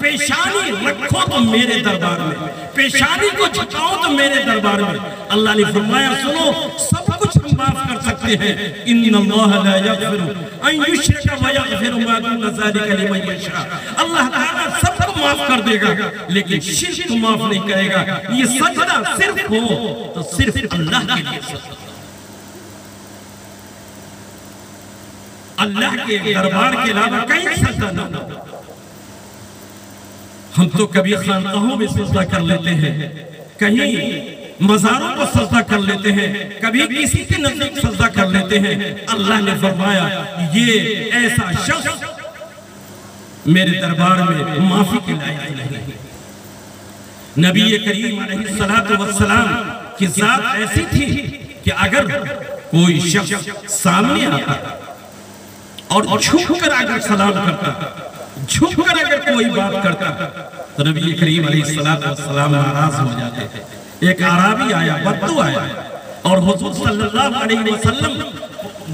پیشانی رکھو تو میرے دربار میں, پیشانی کو جھکاؤ تو میرے دربار میں. اللہ نے فرمایا سنو, سب کچھ ہم معاف کر سکتے ہیں. ان اللہ لا یغفر ان یشرک ویغفر ما دون ذلک لمن یشاء. اللہ تعالیٰ سب کو معاف کر دے گا لیکن شرک کو معاف نہیں کرے گا. یہ سجدہ صرف ہو تو صرف اللہ کے لیے سجدہ, اللہ کے دربار کے علاوہ کہیں سجدہ نہ ہو. ہم تو کبھی خانقاہوں میں سجدہ کر لیتے ہیں, کہیں مزاروں کو سجدہ کر لیتے ہیں, کبھی کسی کے نزدیک سجدہ کر لیتے ہیں. اللہ نے فرمایا یہ ایسا شخص میرے دربار میں معافی کے لائق نہیں. نبی کریم علیہ السلام کی ذات ایسی تھی کہ اگر کوئی شخص سامنے آتا اور جھک کر اگر سلام کرتا, جھک کر اگر کوئی بات کرتا تو نبی کریم علیہ السلام ناراض ہو جاتے تھے. ایک عربی آیا, بدو آیا, اور حضور صلی اللہ علیہ وسلم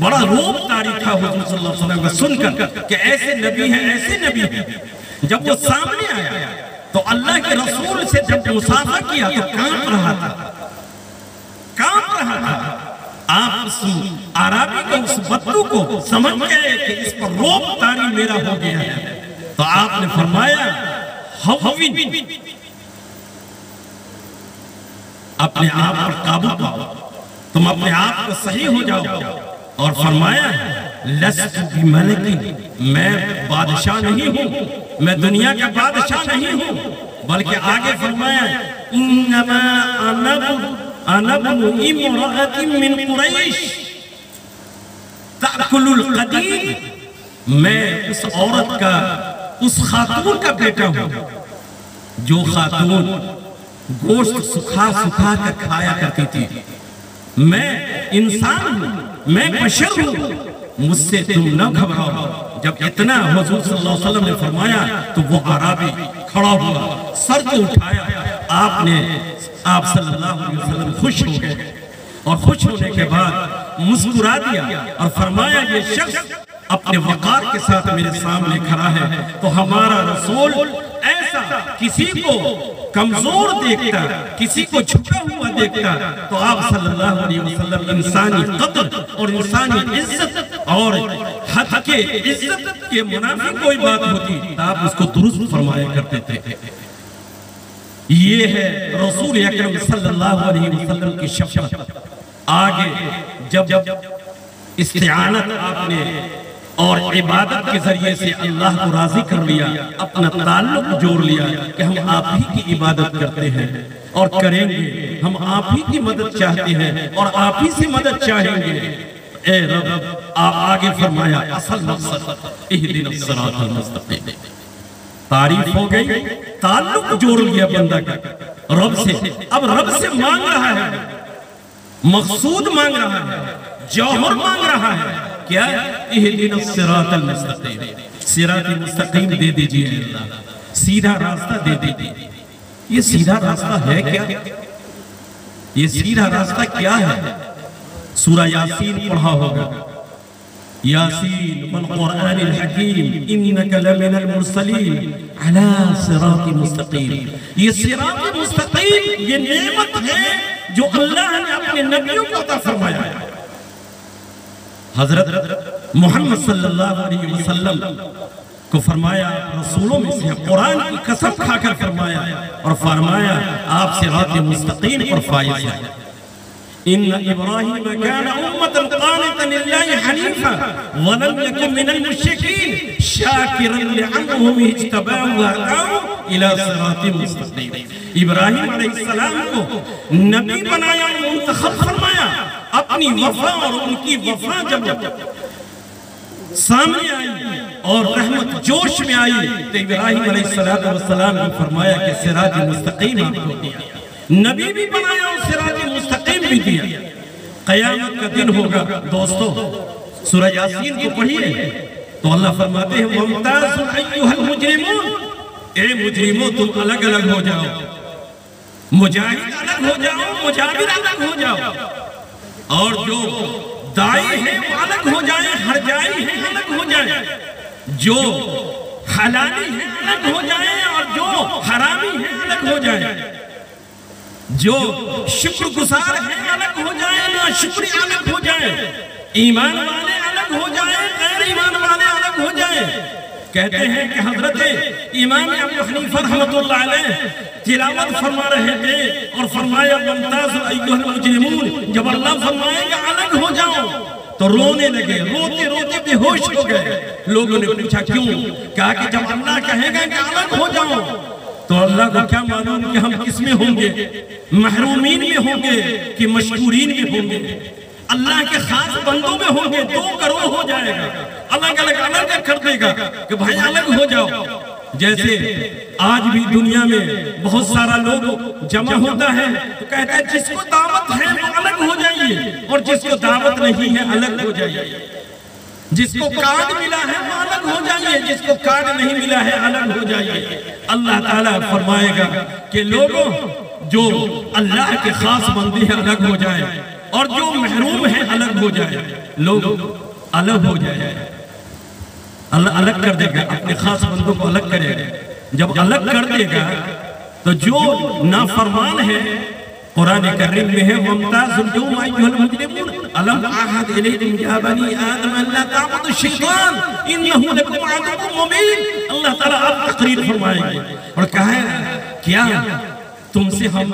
بڑا روب طاری تھا حضور صلی اللہ علیہ وسلم کا سن کر کہ ایسے نبی ہیں, ایسے نبی ہیں. جب وہ سامنے آیا تو اللہ کے رسول سے جب مصافحہ کیا تو کانپ رہا تھا, کانپ رہا تھا. آپ اس عربی کو, اس بدو کو سمجھ گئے کہ اس پر روب طاری میرا ہو گیا ہے, تو آپ نے فرمایا ہوین, اپنے آپ پر قابو پاؤ, تم اپنے آپ کو صحیح ہو جاؤ. اور فرمایا لست بملک, میں بادشاہ نہیں ہوں, میں دنیا کا بادشاہ نہیں ہوں, بلکہ آگے فرمایا انما انا ابن امرأة من قریش تأکل القدید, میں اس عورت کا, اس خاتون کا بیٹا ہوں جو خاتون گوشت سکھا سکھا کر کھایا کرتی تھی. میں انسان ہوں, میں بشر ہوں, مجھ سے تم نہ گھبراؤ. جب اتنا حضور صلی اللہ علیہ وسلم نے فرمایا تو وہ عربی کھڑا ہوا, سر کو اٹھایا. آپ صلی اللہ علیہ وسلم خوش ہو گئے, اور خوش ہونے کے بعد مسکرا دیا اور فرمایا یہ شخص اپنے وقار کے ساتھ میرے سامنے کھڑا ہے. تو ہمارا رسول ایسا کسی کو کمزور دیکھتا, کسی کو جھکا ہوا دیکھتا تو آپ صلی اللہ علیہ وسلم انسانی قدر اور انسانی عزت اور حد کے عزت کے منافی کوئی بات ہوتی تو آپ اس کو درست فرمایا کرتے تھے. یہ ہے رسول اکرم صلی اللہ علیہ وسلم کی شفقت. آگے جب استعانت آپ نے اور عبادت کے ذریعے سے اللہ کو راضی کر لیا, اپنا تعلق جوڑ لیا کہ ہم آپ ہی کی عبادت کرتے ہیں اور کریں گے, ہم آپ ہی کی مدد چاہتے ہیں اور آپ ہی سے مدد چاہیں گے. اے رب, آپ آگے فرمایا اصل مقصد اہدنا الصراط المستقیم. تعریف ہو گئی, تعلق جوڑ لیا بندہ کا رب سے. اب رب سے مانگ رہا ہے, مقصود مانگ رہا ہے, جوہر مانگ رہا ہے, کیا اہدنا الصراط المستقیم, صراط مستقیم دے دیجئے اللہ, سیدھا راستہ دے دیجئے. یہ سیدھا راستہ ہے کیا؟ یہ سیدھا راستہ کیا ہے؟ سورہ یاسین پڑھا ہوگا, یاسین والقرآن الحکیم انک لمن المرسلین علی صراط مستقیم. یہ صراط مستقیم یہ نعمت ہے جو اللہ نے اپنے نبیوں کو عطا فرمایا ہے. حضرت محمد صلی اللہ علیہ وسلم کو فرمایا رسولوں میں سے, قرآن کی قسم کھا کر فرمایا اور فرمایا آپ صراط مستقیم پر فائز ہیں. ان ابراہیم کان امتا قانتا للہ حنیفا ولم یکن من المشرکین شاکرا لعنہم اجتباہ وہداہ الى صراط مستقیم. ابراہیم علیہ السلام کو نبی بنایا اور منتخب فرمایا. اپنی وفا اور ان کی وفا جب سامنے آئی اور رحمت جوش میں آئی تو ابراہیم علیہ السلام نے فرمایا کہ صراط مستقیم آپ کو دیا, نبی بھی بنایا اور صراط مستقیم بھی دیا. قیامت کا دن ہوگا دوستو, سورہ یاسین کو پڑھیے تو اللہ فرماتے ہیں وَامْتَازُوا أَيُّهَا الْمُجْرِمُونَ, اے مجرموں تم الگ الگ ہو جاؤ, مجاہد الگ ہو جاؤ, مجابر الگ ہو جاؤ, اور جو دائی ہیں وہ الگ ہو جائیں, ہر جائی ہیں الگ ہو جائیں, جو حلالی ہیں الگ ہو جائیں اور جو حرامی ہیں الگ ہو جائیں، جو شکر گزار ہیں الگ ہو جائیں، ناشکری الگ ہو جائیں، ایمان والے الگ ہو جائیں، غیر ایمان والے الگ ہو جائیں۔ کہتے ہیں کہ حضرت امام ابو حنیفہ رحمۃ اللہ علیہ تلاوت فرما رہے تھے اور فرمایا وامتازوا ایھا المجرمون، جب اللہ فرمائے گا الگ ہو جاؤ تو رونے لگے، روتے روتے بے ہوش ہو گئے۔ لوگوں نے پوچھا کیوں؟ کہا کہ جب اللہ کہے گا کہ الگ ہو جاؤ تو اللہ کو کیا معلوم کہ ہم کس میں ہوں گے، محرومین میں ہوں گے کہ مشکورین میں ہوں گے، اللہ کے خاص بندوں میں ہوں گے۔ 2 کروڑ ہو جائے گا، الگ کر دے گا کہ بھائی الگ ہو جاؤ۔ جیسے آج بھی دنیا میں بہت سارا لوگ جمع ہوتا ہے تو کہتا ہے جس کو دعوت ہے وہ الگ ہو جائیے اور جس کو دعوت نہیں ہے الگ ہو جائیے، جس کو کارڈ ملا ہے وہ الگ ہو جائیے، جس کو کارڈ نہیں ملا ہے الگ ہو جائیے۔ اللہ تعالیٰ فرمائے گا کہ لوگوں جو اللہ کے خاص بندے ہیں الگ ہو جائیں اور جو محروم ہیں الگ ہو جائیں، لوگ الگ ہو جائیں۔ اللہ الگ کر دے گا، اپنے خاص بندوں کو الگ کرے گا۔ جب الگ کر دے گا تو جو نافرمان ہے قرآن کریم میں ہے وامتازوا اليوم ایھا المجرمون الم اعہد الیکم یا بنی آدم الا تعبدوا الشیطان انہ لکم عدو مبین۔ اللہ تعالیٰ اب تقریر فرمائے گا اور کہا ہے کیا تم سے ہم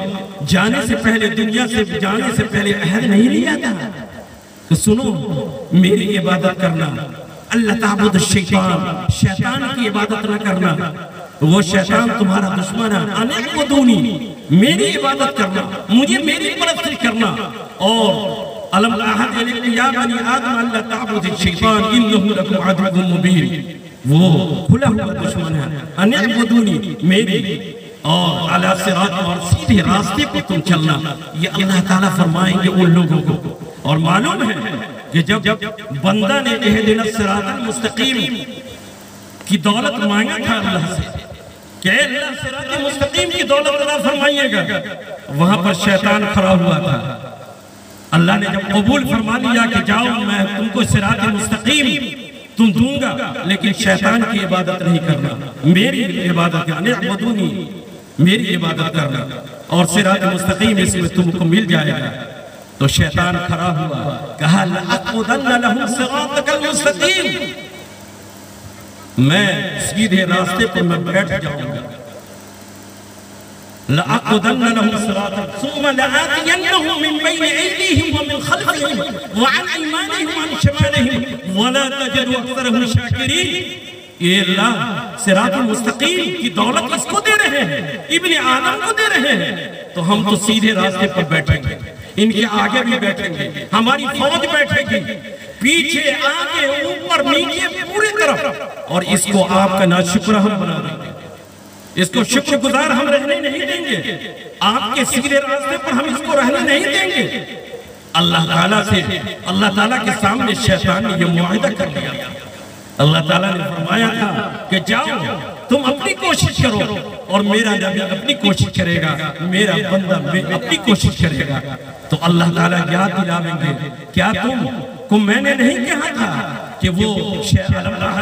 جانے سے پہلے، دنیا سے جانے سے پہلے عہد نہیں لیا تھا؟ تو سنو، میری عبادت کرنا، اللہ تعبد الشیطان، شیطان کی عبادت نہ کرنا، وہ شیطان تمہارا دشمن ہے۔ ان اعبدونی، میری عبادت کرنا، مجھے میری پرستش کرنا۔ اور الم اعہد الیکم یا بنی آدم الا تعبدوا الشیطان انہ لکم عدو مبین، وہ کھلا ہوا دشمن ہے۔ ان اعبدونی، میری اور علی صراط، اور سیدھے راستے پر تم چلنا، یہ اللہ تعالیٰ فرمائیں گے ان لوگوں کو۔ اور معلوم ہے کہ جب بندہ نے اہدنا الصراط المستقیم کی دولت مانگا تھا اللہ سے کہ اللہ صراط مستقیم کی دولت عطا فرمائیے گا، وہاں پر شیطان کھڑا ہوا تھا۔ اللہ نے جب قبول فرما لیا کہ جاؤ میں تم کو صراط مستقیم تم دوں گا، لیکن شیطان کی عبادت نہیں کرنا، میری عبادت کرنا، اعبدونی، میری عبادت کرنا، اور صراط مستقیم اس میں تم کو مل جائے گا۔ تو شیطان کھڑا ہوا، کہا لَأَقْعُدَنَّ لَهُمْ صِرَاطَكَ الْمُسْتَقِيمَ، میں سیدھے راستے پر میں بیٹھ جاؤں گا۔ لَأَقْعُدَنَّ لَهُمْ صِرَاطَكَ ثُمَّ لَآتِيَنَّهُم مِّن بَيْنِ أَيْدِيهِمْ وَمِنْ خَلْفِهِمْ وَعَنْ أَيْمَانِهِمْ وَعَنْ شَمَائِلِهِمْ وَلَا تَجِدُ أَكْثَرَهُمْ شَاكِرِينَ۔ یہ اللہ صراط المستقیم کی دولت اس کو دے رہے ہیں، ابن آدم کو دے رہے ہیں، تو ہم تو سیدھے راستے پر بیٹھیں گے، ان کے آگے بھی بیٹھیں گے، ہماری فوج بیٹھے گی، پیچھے آگے اوپر نیچے پوری طرف، اور اس کو آپ کا ناشکر ہم بنا دیں گے، اس کو شکر گزار ہم رہنے نہیں دیں گے، آپ کے سیدھے راستے پر ہم اس کو رہنے نہیں دیں گے۔ اللہ تعالیٰ کے سامنے شیطان نے یہ معاہدہ کر دیا۔ اللہ تعالیٰ نے فرمایا تھا کہ جاؤ تم اپنی کوشش کرو اور میرا نبی اپنی کوشش کرے گا، میرا بندہ اپنی کوشش کرے گا، تو اللہ تعالیٰ یاد دلاویں گے کیا تم کو میں نے نہیں کہا تھا کہ وہ شیطان اللہ